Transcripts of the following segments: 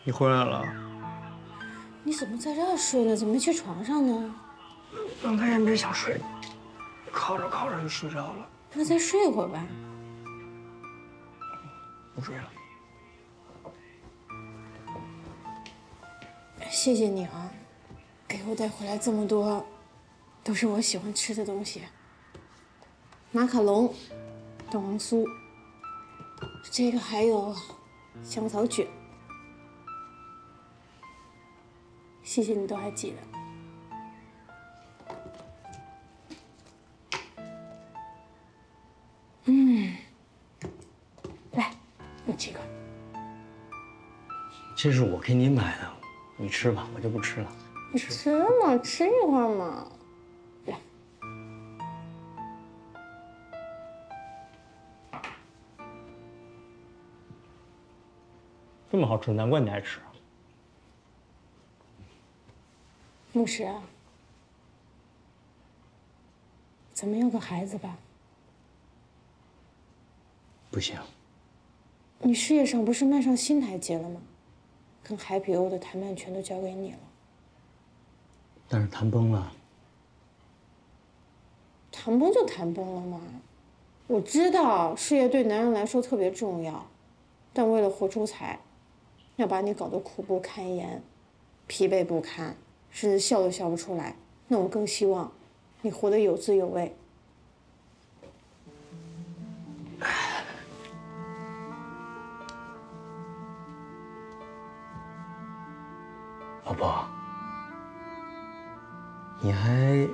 你回来了？你怎么在这儿睡了？怎么没去床上呢？刚才也没想睡，靠着靠着就睡着了。那再睡会儿吧。不睡了。谢谢你啊，给我带回来这么多，都是我喜欢吃的东西。马卡龙、蛋黄酥，这个还有香草卷。谢谢你都还记得。来，你这个。这是我给你买的，你吃吧，我就不吃了。你吃嘛，吃一会儿嘛。来，这么好吃，难怪你爱吃。牧师啊，咱们要个孩子吧？不行，你事业上不是迈上新台阶了吗？跟海比欧的谈判权都交给你了。但是谈崩了。谈崩就谈崩了嘛。我知道事业对男人来说特别重要，但为了活出彩，要把你搞得苦不堪言，疲惫不堪，甚至笑都笑不出来。那我更希望你活得有滋有味。老婆，你还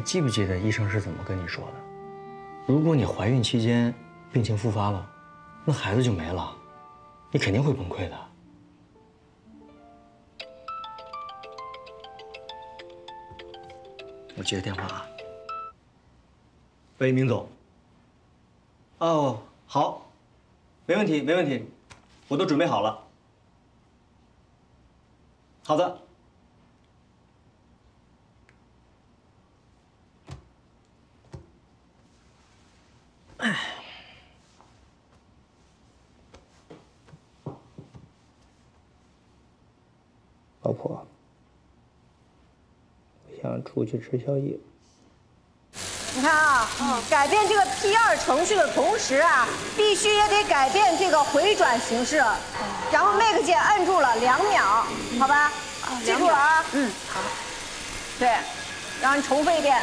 记不记得医生是怎么跟你说的？如果你怀孕期间病情复发了，那孩子就没了，你肯定会崩溃的。我接个电话啊。喂，明总。哦，好，没问题，没问题，我都准备好了。好的。老婆，我想出去吃宵夜。你看啊，改变这个 P2 程序的同时啊，必须也得改变这个回转形式。然后 Make 键摁住了2秒，好吧？记住了啊。好。对，然后你重复一遍。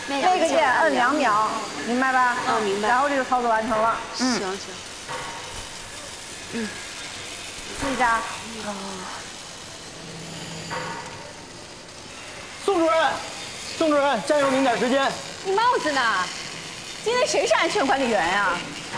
Make 键摁2秒，明白吧？明白。然后这个操作完成了。行。试一下。宋主任，占用您点时间。你帽子呢？今天谁是安全管理员呀？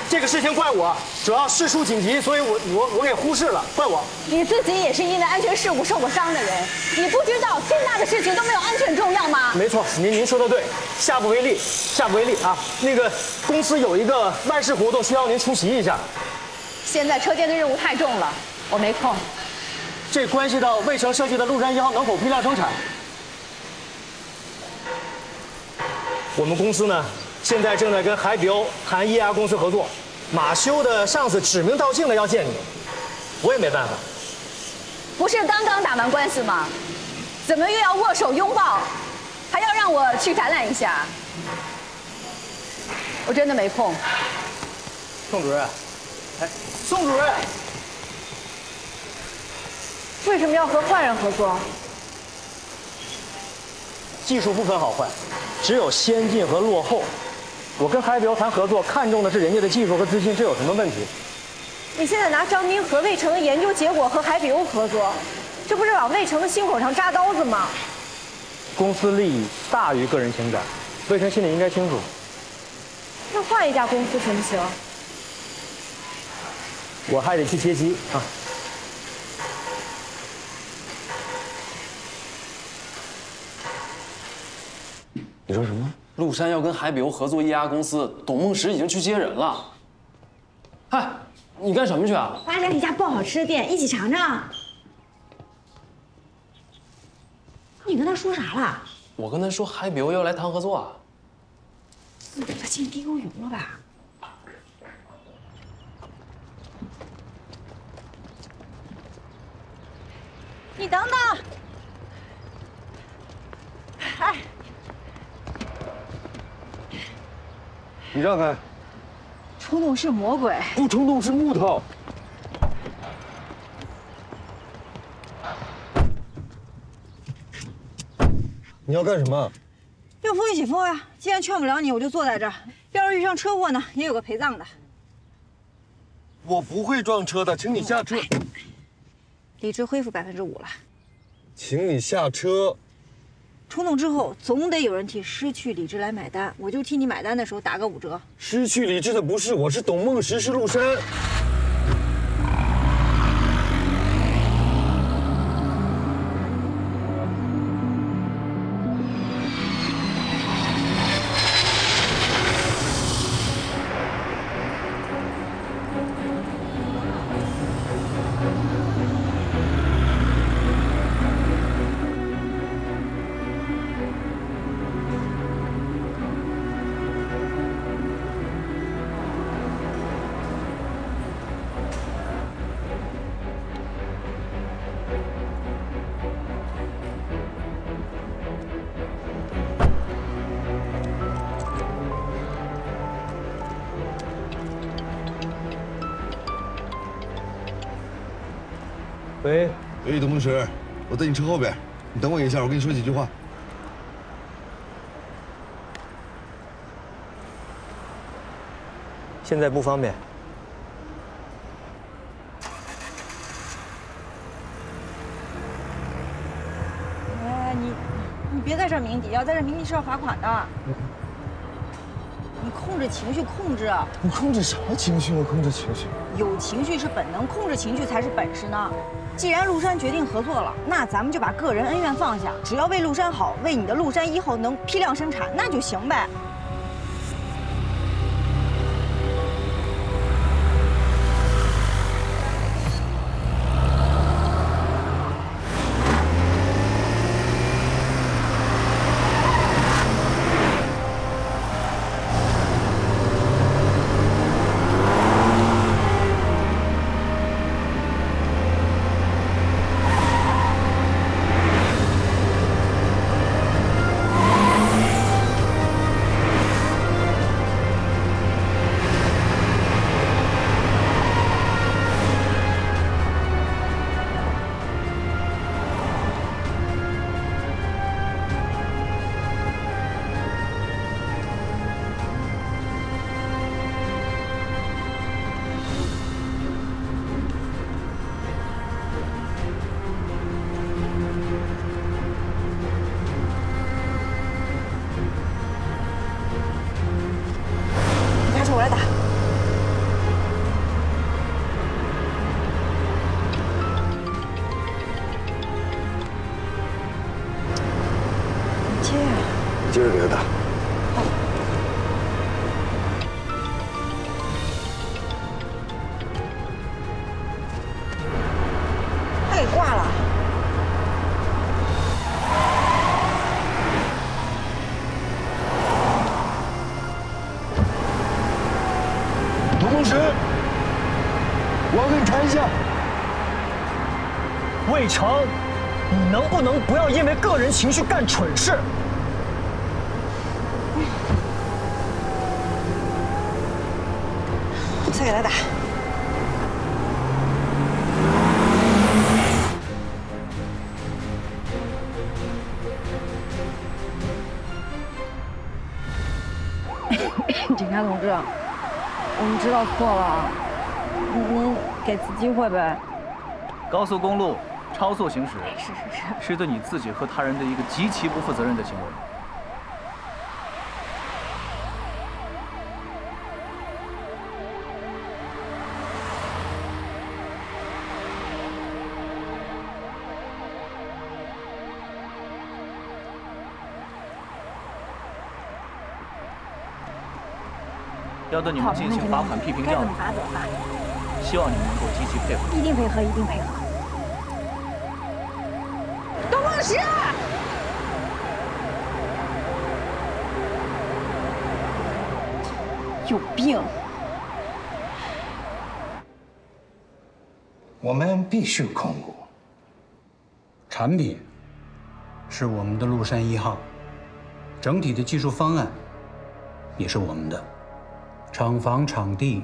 这个事情怪我，主要事出紧急，所以我给忽视了，怪我。你自己也是因为安全事故受过伤的人，你不知道天大的事情都没有安全重要吗？没错，您说的对，下不为例，下不为例啊！那个公司有一个万事活动需要您出席一下。现在车间的任务太重了，我没空。这关系到卫城设计的陆山1号能否批量生产。我们公司呢，现在正在跟海比欧谈液压公司合作。马修的上司指名道姓的要见你，我也没办法。不是刚刚打完官司吗？怎么又要握手拥抱，还要让我去展览一下？我真的没空。宋主任，哎，宋主任，为什么要和坏人合作？技术不分好坏，只有先进和落后。我跟海比欧谈合作，看重的是人家的技术和资金，这有什么问题？你现在拿张斌和魏成的研究结果和海比欧合作，这不是往魏成的心口上扎刀子吗？公司利益大于个人情感，魏成心里应该清楚。那换一家公司行不行？我还得去接机啊。你说什么？陆山要跟海比欧合作液压公司，董梦石已经去接人了。嗨，你干什么去啊？我来你家爆好吃的店，一起尝尝。你跟他说啥了？我跟他说海比欧要来谈合作啊。他进地沟油了吧？你等等！哎，你让开！冲动是魔鬼。不冲动是木头。你要干什么？要扶一起扶啊！既然劝不了你，我就坐在这儿。要是遇上车祸呢，也有个陪葬的。我不会撞车的，请你下车。理智恢复5%了。请你下车。冲动之后，总得有人替失去理智来买单。我就替你买单的时候打个5折。失去理智的不是我，是董梦石，是陆山。喂，喂，董梦石，我在你车后边，你等我一下，我跟你说几句话。现在不方便。哎，你别在这儿鸣笛啊，在这儿鸣笛是要罚款的。你控制情绪，控制。我控制什么情绪？我控制情绪。有情绪是本能，控制情绪才是本事呢。既然陆山决定合作了，那咱们就把个人恩怨放下，只要为陆山好，为你的陆山1号能批量生产，那就行呗。我来打。你接呀。接着给他打。好。他给挂了。同时，我要跟你谈一下。魏成，你能不能不要因为个人情绪干蠢事？再给他打。警察同志，我们知道错了，您给次机会呗。高速公路超速行驶，是对你自己和他人的一个极其不负责任的行为。要对你们进行罚款批评教育，该怎么罚怎么罚。希望你们能够积极配合。一定配合，一定配合。董梦石，有病！我们必须控股。产品是我们的麓山1号，整体的技术方案也是我们的，厂房、场地、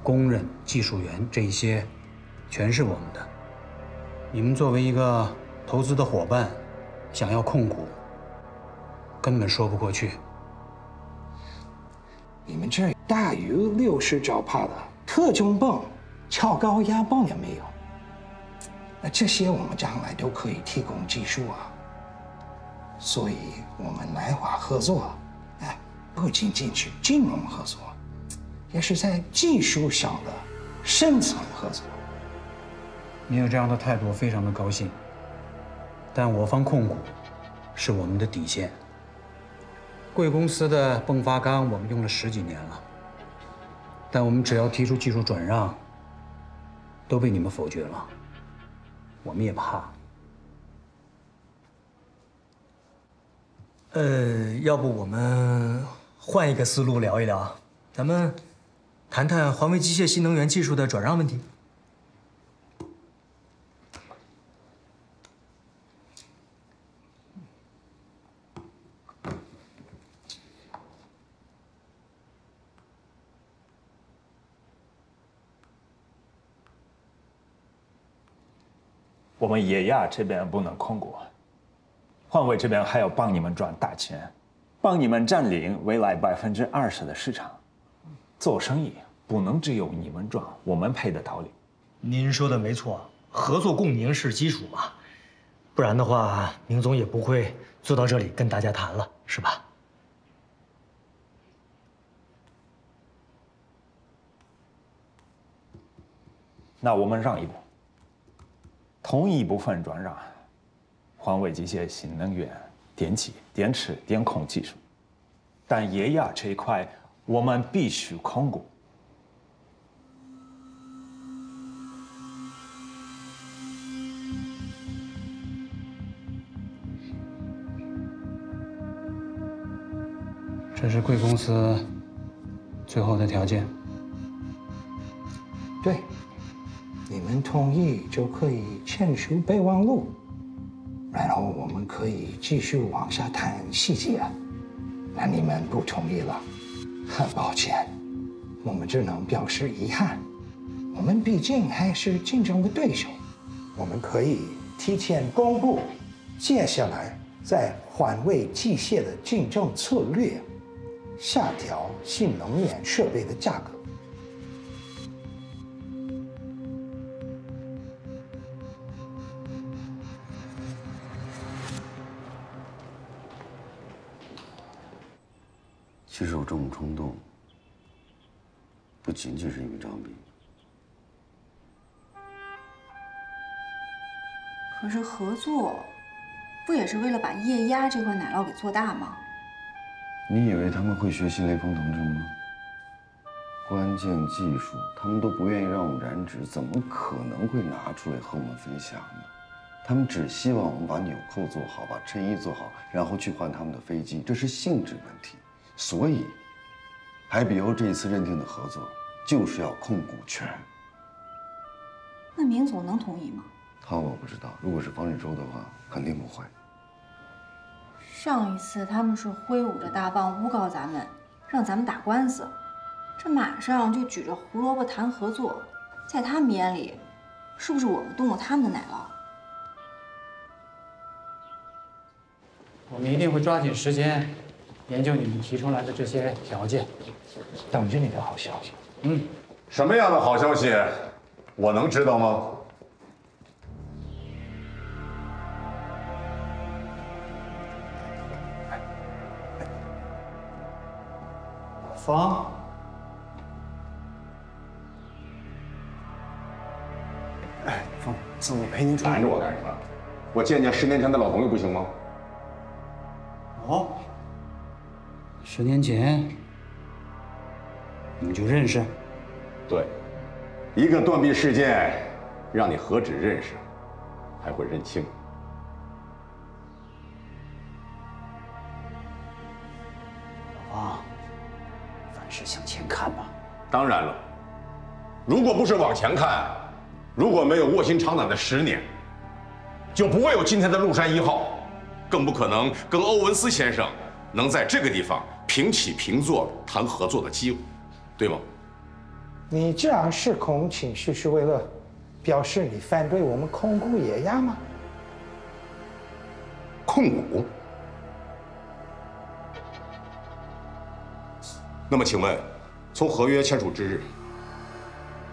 工人、技术员这一些全是我们的。你们作为一个投资的伙伴，想要控股，根本说不过去。你们这大于60兆帕的特种泵、超高压泵也没有，那这些我们将来都可以提供技术啊。所以，我们来华合作，不仅仅是金融合作，也是在技术上的深层合作。你有这样的态度，我非常的高兴。但我方控股是我们的底线。贵公司的迸发缸我们用了10几年了，但我们只要提出技术转让，都被你们否决了。我们也怕。要不我们换一个思路聊一聊，咱们谈谈环卫机械新能源技术的转让问题。我们野亚这边不能控股，环卫这边还要帮你们赚大钱，帮你们占领未来20%的市场。做生意不能只有你们赚我们赔的道理。您说的没错，合作共赢是基础嘛，不然的话，宁总也不会坐到这里跟大家谈了，是吧？那我们让一步。同一部分转让，环卫机械新能源、电气、电池、电控技术，但野亚这一块我们必须控股。这是贵公司最后的条件。对。你们同意就可以签署备忘录，然后我们可以继续往下谈细节。那你们不同意了，很抱歉，我们只能表示遗憾。我们毕竟还是竞争的对手，我们可以提前公布接下来在环卫机械的竞争策略，下调新能源设备的价格。其实我这么冲动，不仅仅是因为张斌。可是合作，不也是为了把液压这块奶酪给做大吗？你以为他们会学习雷锋同志吗？关键技术他们都不愿意让我们染指，怎么可能会拿出来和我们分享呢？他们只希望我们把纽扣做好，把衬衣做好，然后去换他们的飞机，这是性质问题。所以，海比欧这一次认定的合作就是要控股权。那明总能同意吗？他我不知道，如果是方志洲的话，肯定不会。上一次他们是挥舞着大棒诬告咱们，让咱们打官司，这马上就举着胡萝卜谈合作，在他们眼里，是不是我们动了他们的奶酪？我们一定会抓紧时间研究你们提出来的这些条件，等着你的好消息。什么样的好消息？我能知道吗？方，哎，方，自我陪您拦着我干什么？我见见10年前的老朋友不行吗？哦，10年前你们就认识？对，一个断臂事件，让你何止认识，还会认清。老方，反是向前看吧。当然了，如果不是往前看，如果没有卧薪尝胆的10年，就不会有今天的陆山1号，更不可能跟欧文斯先生能在这个地方平起平坐谈合作的机会，对吗？你这样失控情绪是为了表示你反对我们控股野鸭吗？控股？那么请问，从合约签署之日，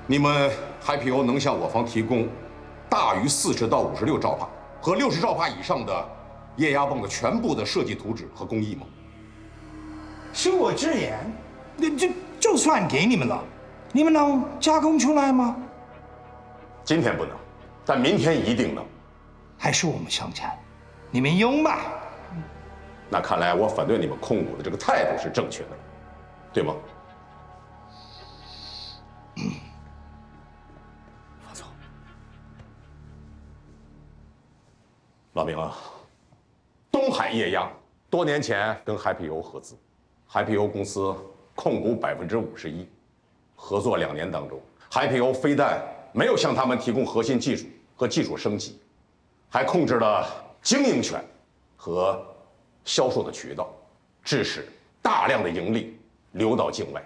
你们IPO能向我方提供大于40到56兆帕和60兆帕以上的液压泵的全部的设计图纸和工艺吗？恕我直言，就算给你们了，你们能加工出来吗？今天不能，但明天一定能。还是我们生产，你们用吧。那看来我反对你们控股的这个态度是正确的，对吗？放松。老明啊，东海液压多年前跟IPO合资，IPO公司控股51%，合作2年当中，IPO非但没有向他们提供核心技术和技术升级，还控制了经营权和销售的渠道，致使大量的盈利流到境外。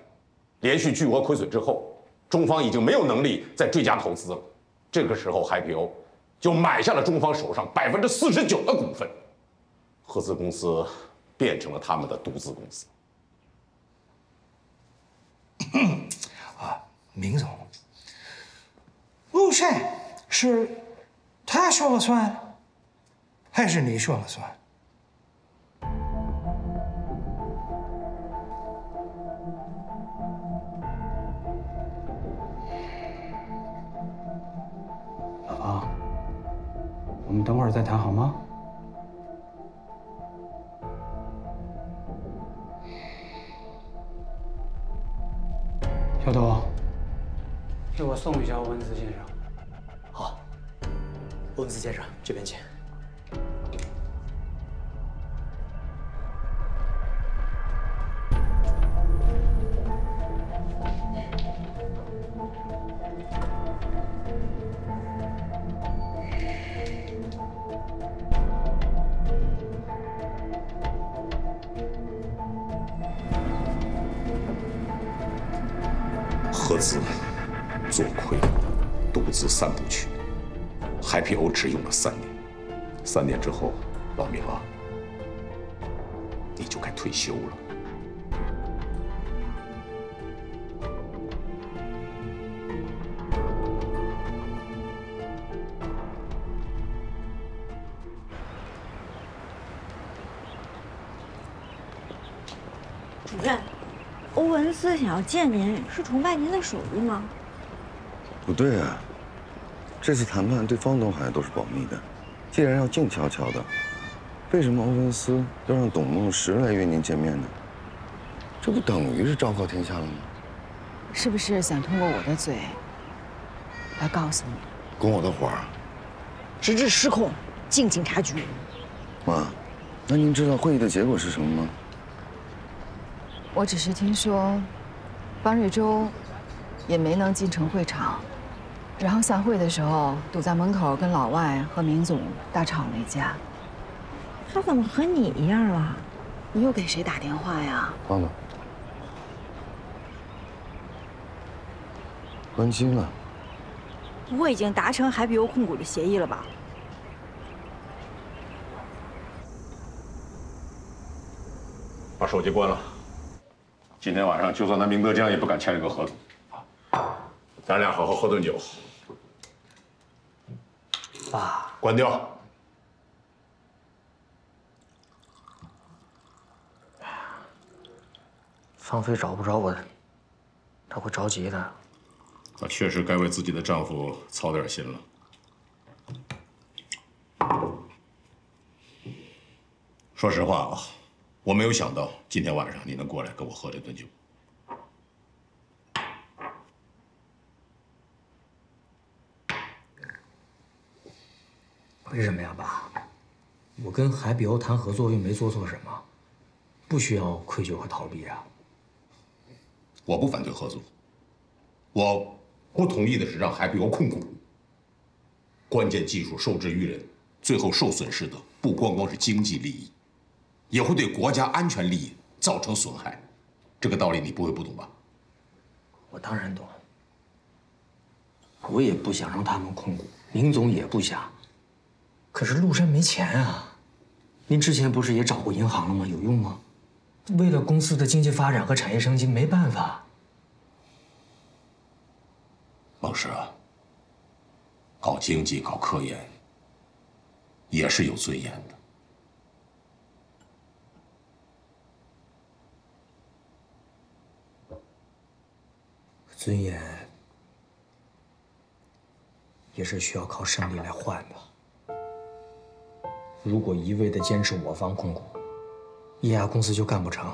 连续巨额亏损之后，中方已经没有能力再追加投资了。这个时候 IPO 就买下了中方手上49%的股份，合资公司变成了他们的独资公司。明总，陆山是他说了算，还是你说了算？老婆，我们等会儿再谈好吗？小董，替我送一下欧文斯先生。好，欧文斯先生这边请。合资、做亏、独资3部曲，IPO只用了3年。3年之后，老明啊，你就该退休了。主任，欧文斯想要见您，是崇拜您的手艺吗？不对啊，这次谈判对方东海都是保密的。既然要静悄悄的，为什么欧文斯要让董梦石来约您见面呢？这不等于是昭告天下了吗？是不是想通过我的嘴来告诉你，拱我的火儿？直至失控，进警察局。妈，那您知道会议的结果是什么吗？我只是听说，方瑞洲也没能进城会场，然后散会的时候堵在门口，跟老外和明总大吵了一架。他怎么和你一样了？你又给谁打电话呀？忘了，关机了。不会已经达成IPO控股的协议了吧？把手机关了。今天晚上就算那明德江也不敢签这个合同。咱俩好好喝顿酒。爸，关掉。芳菲找不着我，她会着急的。她确实该为自己的丈夫操点心了。说实话啊，我没有想到今天晚上你能过来跟我喝这顿酒。为什么呀，爸？我跟IPO谈合作又没做错什么，不需要愧疚和逃避啊。我不反对合作，我不同意的是让海比欧控股，关键技术受制于人，最后受损失的不光光是经济利益，也会对国家安全利益造成损害。这个道理你不会不懂吧？我当然懂。我也不想让他们控股，明总也不想。可是陆山没钱啊！您之前不是也找过银行了吗？有用吗？为了公司的经济发展和产业升级，没办法。孟师啊，搞经济、搞科研也是有尊严的。尊严也是需要靠胜利来换的。如果一味的坚持我方控股，液压公司就干不成。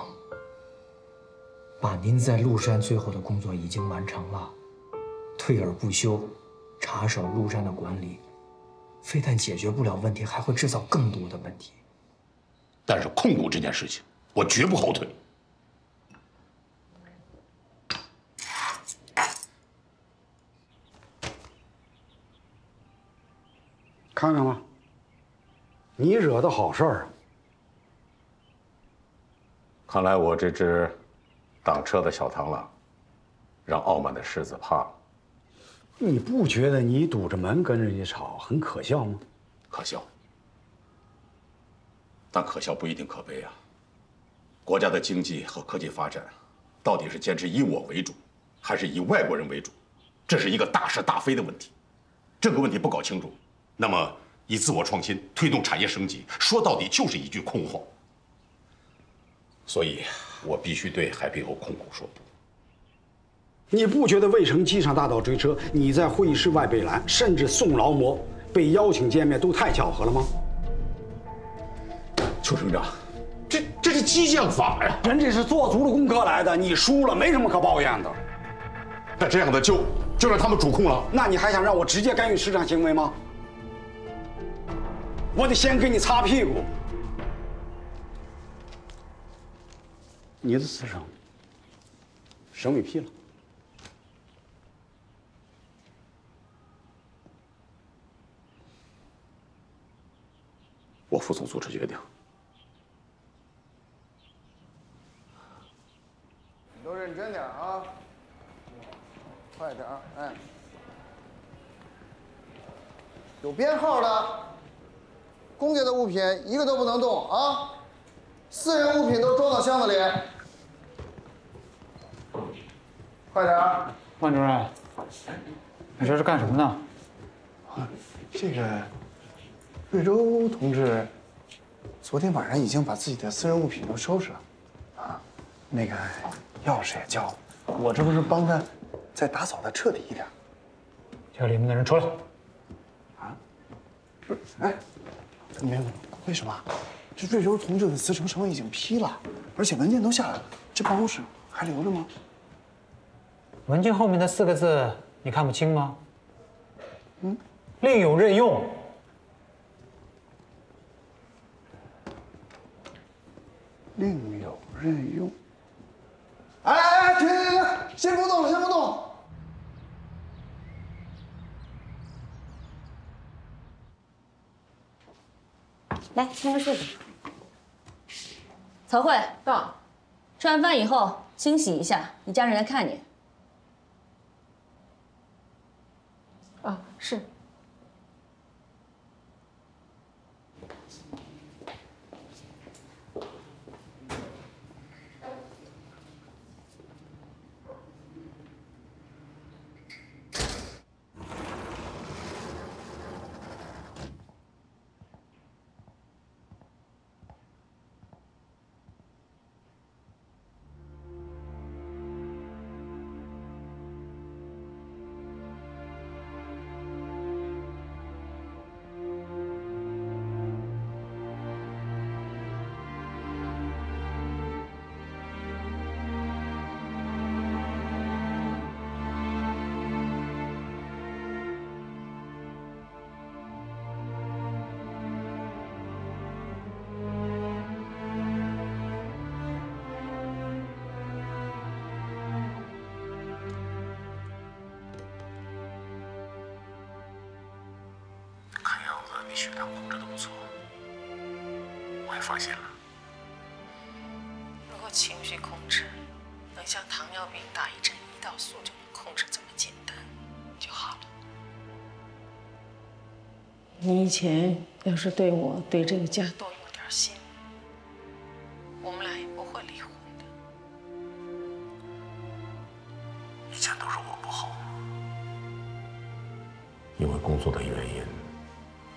爸，您在陆山最后的工作已经完成了，退而不休，插手陆山的管理，非但解决不了问题，还会制造更多的问题。但是控股这件事情，我绝不后退。看看吧，你惹的好事儿啊！看来我这只挡车的小螳螂，让傲慢的狮子怕了。你不觉得你堵着门跟人家吵很可笑吗？可笑，但可笑不一定可悲啊。国家的经济和科技发展，到底是坚持以我为主，还是以外国人为主，这是一个大是大非的问题。这个问题不搞清楚，那么以自我创新推动产业升级，说到底就是一句空话。所以，我必须对海皮欧控股说不。你不觉得渭城机场大道追车，你在会议室外被拦，甚至送劳模，被邀请见面，都太巧合了吗？邱省长，这是激将法呀！人家是做足了功课来的，你输了，没什么可抱怨的。那这样的就让他们主控了？那你还想让我直接干预市场行为吗？我得先给你擦屁股。你的辞呈，省委批了。我副总做出决定。你都认真点啊！快点，哎。有编号的，公家的物品一个都不能动啊！私人物品都装到箱子里。快点！万主任，你这是干什么呢？这个瑞洲同志昨天晚上已经把自己的私人物品都收拾了，啊，那个钥匙也交了，我这不是帮他再打扫的彻底一点。叫里面的人出来。啊？不是，哎，没有，为什么？这瑞洲同志的辞呈审委已经批了，而且文件都下来了，这办公室还留着吗？文件后面的4个字你看不清吗？另有任用。另有任用。哎，停，先不动，先不动。来，穿个睡吧。曹慧到，吃完饭以后清洗一下，你家人来看你。啊，是。血糖控制得不错，我也放心了。如果情绪控制能像糖尿病打一针胰岛素就能控制这么简单就好了。你以前要是对我、对这个家多用点心，我们俩也不会离婚的。以前都是我不好，因为工作的原因，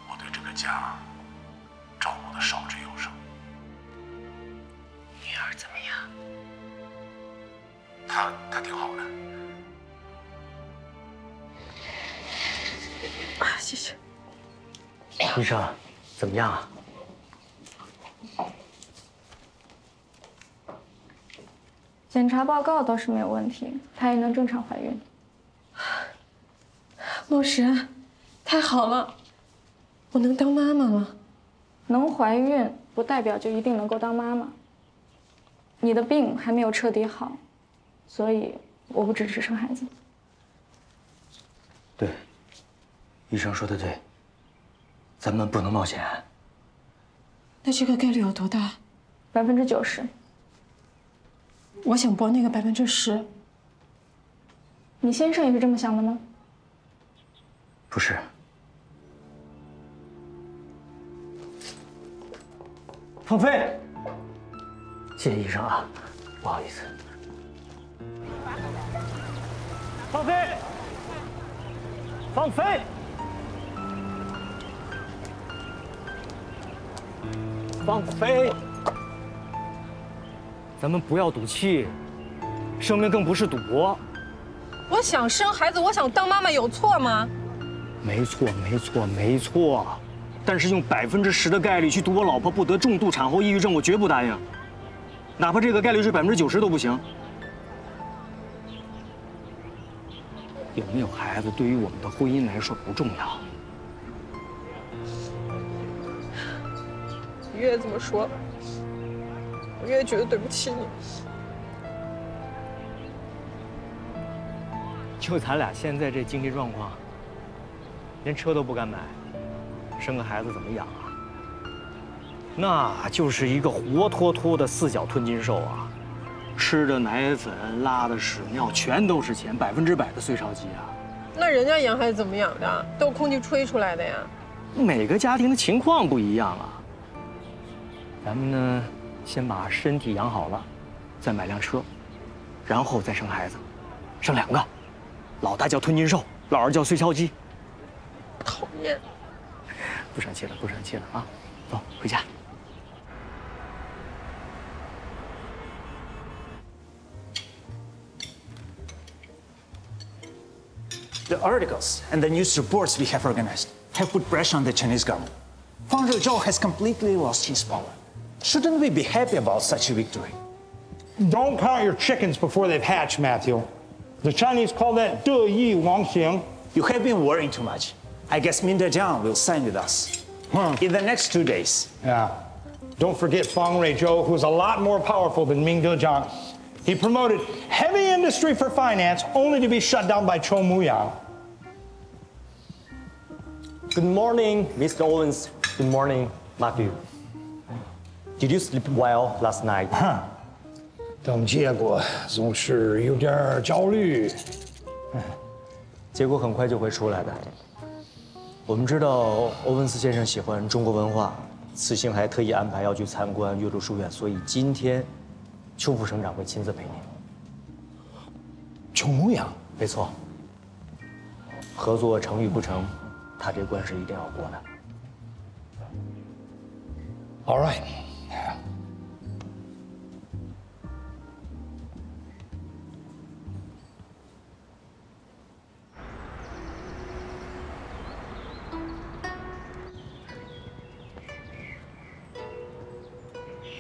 我对这个家照顾的少之又少。女儿怎么样？她挺好的。谢谢。医生，怎么样啊？检查报告倒是没有问题，她也能正常怀孕。洛石，太好了，我能当妈妈了。能怀孕不代表就一定能够当妈妈。你的病还没有彻底好，所以我不支持生孩子。对，医生说的对，咱们不能冒险。那这个概率有多大？90%。我想搏那个10%。你先生也是这么想的吗？不是。放飞！谢谢医生啊，不好意思。放飞！放飞！放飞！咱们不要赌气，生命更不是赌博。我想生孩子，我想当妈妈，有错吗？没错，没错，没错。但是用10%的概率去赌我老婆不得重度产后抑郁症，我绝不答应。哪怕这个概率是90%都不行。有没有孩子对于我们的婚姻来说不重要。你越这么说，我越觉得对不起你。就咱俩现在这经济状况，连车都不敢买，生个孩子怎么养啊？那就是一个活脱脱的4脚吞金兽啊！吃的奶粉、拉的屎尿全都是钱，100%的碎钞机啊！那人家养孩子怎么养的？都是空气吹出来的呀。每个家庭的情况不一样啊。咱们呢，先把身体养好了，再买辆车，然后再生孩子，生2个，老大叫吞金兽，老二叫碎钞机。讨厌！不生气了，不生气了啊！走，回家。The articles and the news reports we have organized have put pressure on the Chinese government. Founder Zhou has completely lost his power. Shouldn't we be happy about such a victory? Don't count your chickens before they've hatched, Matthew. The Chinese call that 得意忘形. You have been worrying too much. I guess Min Dejiang will sign with us in the next 2 days. Yeah. Don't forget Fang Ruizhou, who's a lot more powerful than Ming Dejiang. He promoted heavy industry for finance only to be shut down by Chou Muyang. Good morning, Mr. Owens. Good morning, Matthew. Did you sleep well last night? 等结果总是有点焦虑。结果很快就会出来的。我们知道欧文斯先生喜欢中国文化，此行还特意安排要去参观岳麓书院，所以今天邱副省长会亲自陪您。邱牧阳，没错。合作成与不成，他这关是一定要过的。All right.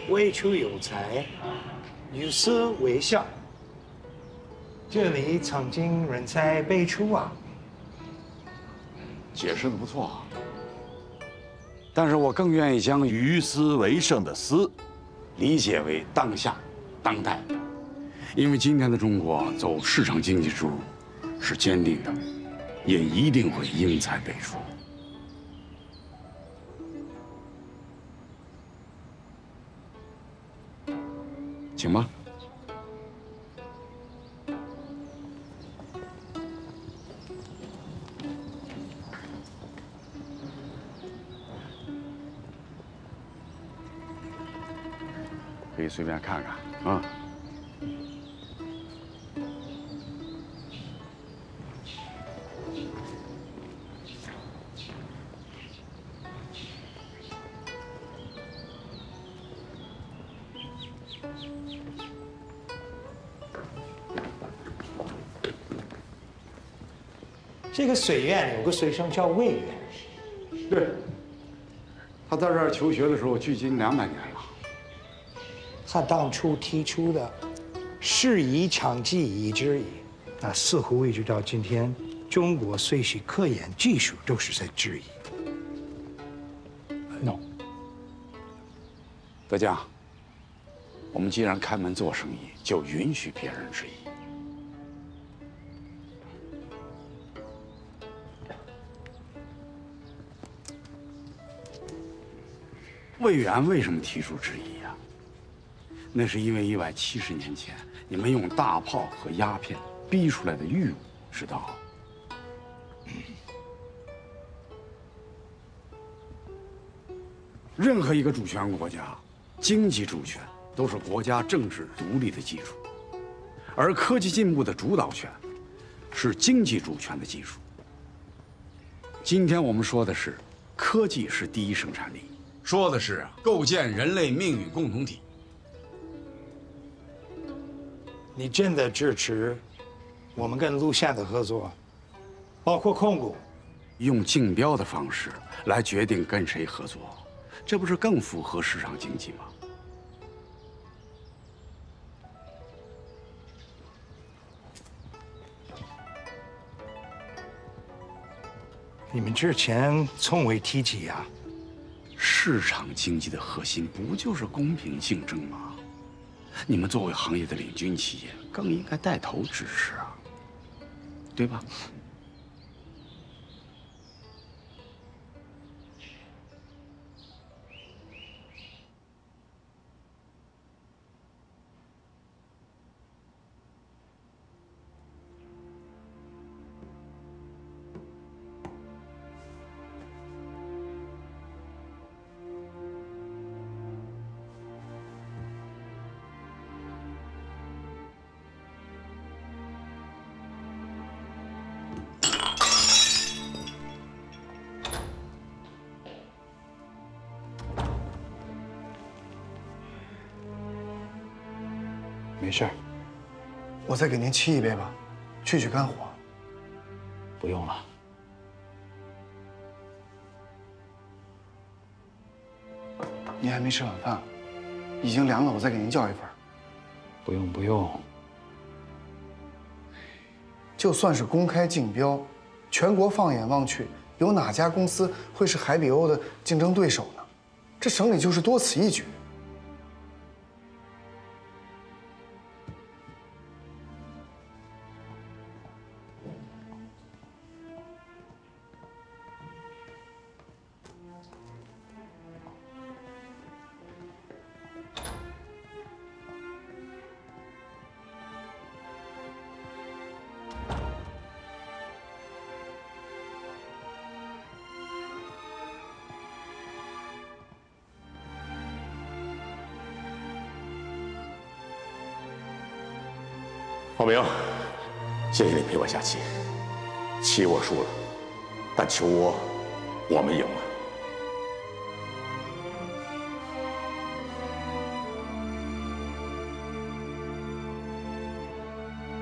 未出有才，有色为笑。这里曾经人才辈出啊！解释的不错，但是我更愿意将于斯为盛的斯理解为当下、当代，因为今天的中国走市场经济之路是坚定的，也一定会英才辈出。请吧。可以随便看看啊。这个水院有个学生叫魏源，对，他在这儿求学的时候，距今200年了。他当初提出的“师夷长技以制夷”，那似乎一直到今天，中国虽是科研技术都是在质疑。No， 德江，我们既然开门做生意，就允许别人质疑。魏源为什么提出质疑呀？那是因为170年前你们用大炮和鸦片逼出来的玉物，知道？任何一个主权国家，经济主权都是国家政治独立的基础，而科技进步的主导权是经济主权的基础。今天我们说的是，科技是第一生产力。说的是构建人类命运共同体。你真的支持我们跟陆县的合作，包括控股？用竞标的方式来决定跟谁合作，这不是更符合市场经济吗？你们之前从未提及啊。市场经济的核心不就是公平竞争吗？你们作为行业的领军企业，更应该带头支持啊，对吧？没事，我再给您沏一杯吧，去肝火。不用了。您还没吃晚饭，已经凉了，我再给您叫一份。不用不用。就算是公开竞标，全国放眼望去，有哪家公司会是海比欧的竞争对手呢？这省里就是多此一举。浩明，谢谢你陪我下棋，棋我输了，但球窝我们赢了。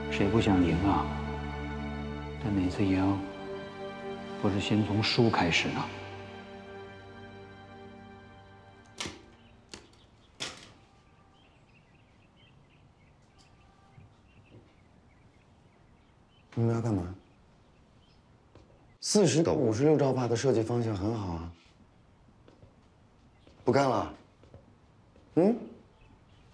谁不想赢啊？但每次赢，不是先从输开始呢？你们要干嘛？40到56兆帕的设计方向很好啊。不干了？嗯？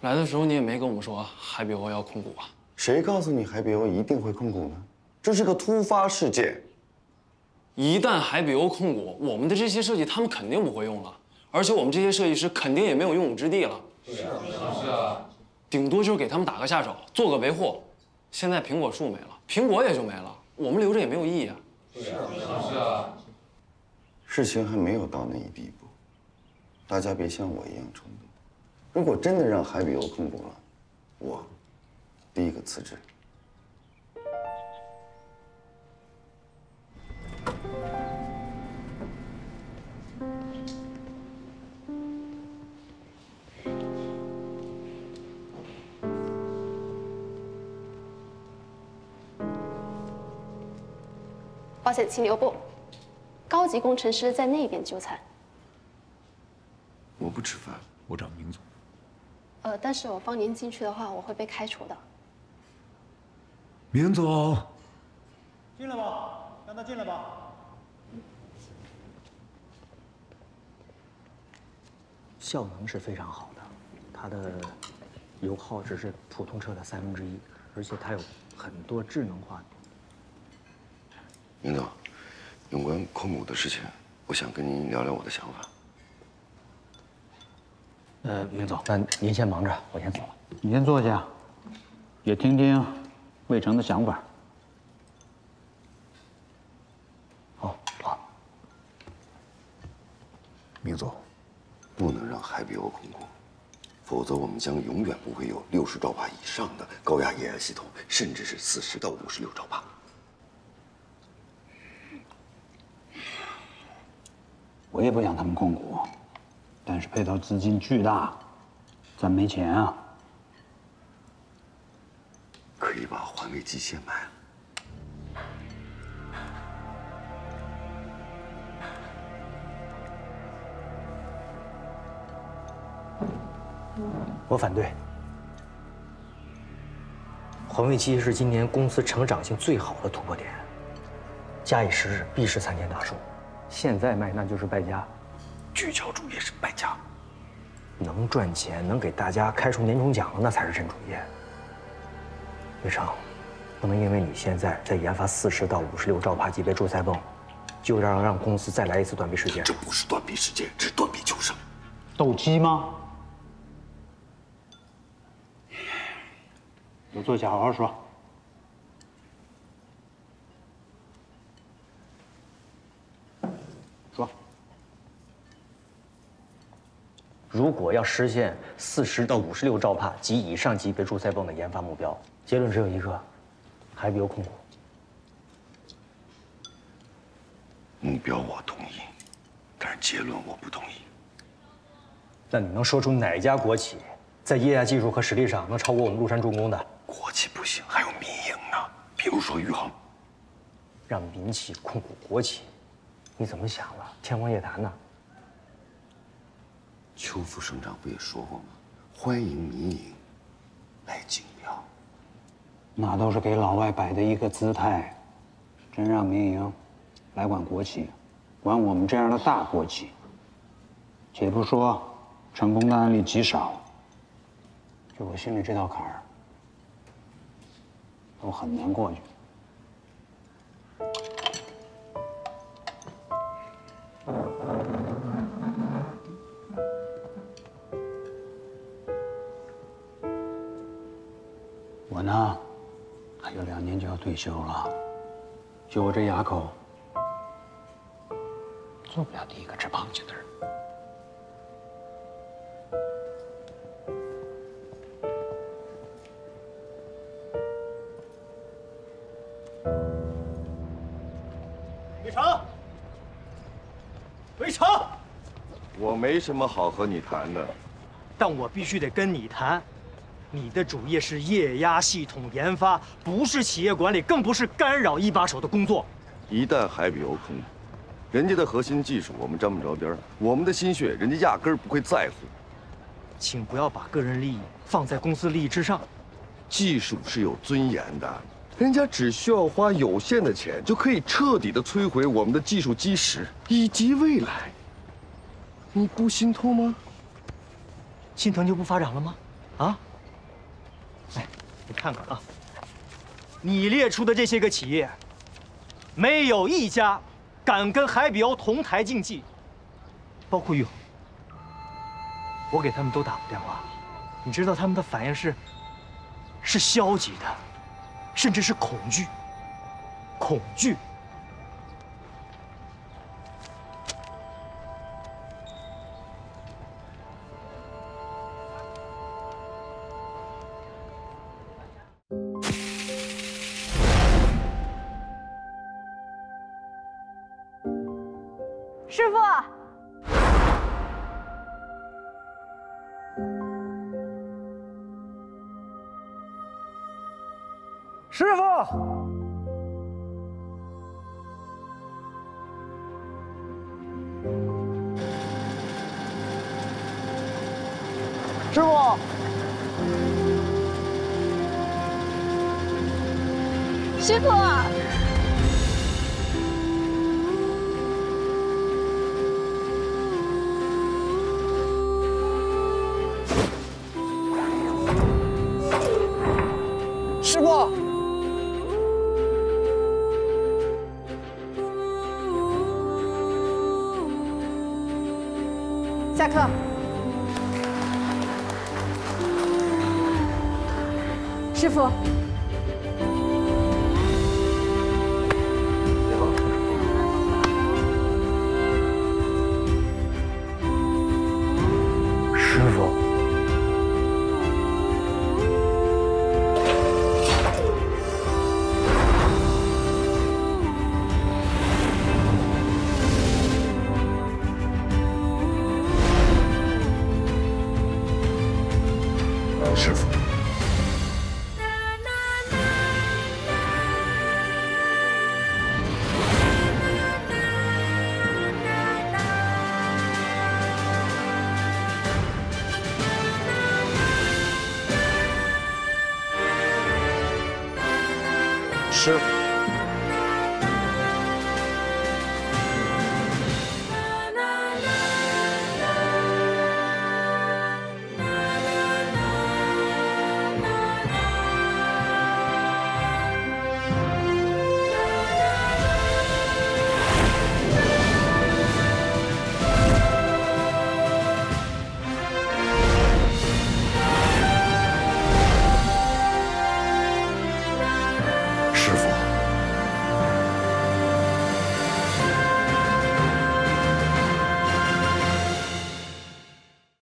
来的时候你也没跟我们说海比欧要控股啊？谁告诉你海比欧一定会控股呢？这是个突发事件。一旦海比欧控股，我们的这些设计他们肯定不会用了，而且我们这些设计师肯定也没有用武之地了。是啊。顶多就是给他们打个下手，做个维护。现在苹果树没了，苹果也就没了，我们留着也没有意义啊。是啊。事情还没有到那一地步，大家别像我一样冲动。如果真的让海比欧控股了，我第一个辞职。 抱歉，请留步。高级工程师在那边就餐。我不吃饭，我找明总。但是我放您进去的话，我会被开除的。明总，进来吧，让他进来吧。效能是非常好的，它的油耗只是普通车的1/3，而且它有很多智能化的。 明总，有关控股的事情，我想跟您聊聊我的想法。明总，那您先忙着，我先走了。你先坐下，也听听魏成的想法。好。明总，不能让海比欧控股，否则我们将永远不会有60兆帕以上的高压液压系统，甚至是40到56兆帕。 我也不想他们控股，但是配套资金巨大，咱没钱啊。可以把环卫机械卖了。我反对。环卫机是今年公司成长性最好的突破点，假以时日，必是参天大树。 现在卖那就是败家，聚焦主业是败家，能赚钱能给大家开出年终奖的那才是真主业。魏成，不能因为你现在在研发40到56兆帕级别助赛泵，就让公司再来一次断臂事件。这不是断臂事件，这是断臂求生。斗鸡吗？都坐下，好好说。 如果要实现40到56兆帕及以上级别助赛泵的研发目标，结论只有一个：海比欧控股。目标我同意，但是结论我不同意。那你能说出哪家国企在液压技术和实力上能超过我们陆山重工的？国企不行，还有民营呢，比如说宇航。让民企控股国企，你怎么想了？天方夜谭呢？ 邱副省长不也说过吗？欢迎民营来竞标。那都是给老外摆的一个姿态，真让民营来管国企，管我们这样的大国企。且不说成功的案例极少，就我心里这道坎儿，都很难过去。 我呢，还有2年就要退休了，就我这牙口，做不了第一个吃螃蟹的人。魏成，我没什么好和你谈的，但我必须得跟你谈。 你的主业是液压系统研发，不是企业管理，更不是干扰一把手的工作。一旦海比欧控股，人家的核心技术我们沾不着边儿，我们的心血人家压根儿不会在乎。请不要把个人利益放在公司利益之上。技术是有尊严的，人家只需要花有限的钱，就可以彻底的摧毁我们的技术基石以及未来。你不心痛吗？心疼就不发展了吗？啊？ 哎，你看看啊，你列出的这些个企业，没有一家敢跟海比欧同台竞技，包括宇航。我给他们都打过电话，你知道他们的反应是消极的，甚至是恐惧。恐惧。师傅。 师傅，师傅，师傅，师傅。 下课。师傅。师傅。师傅，师傅。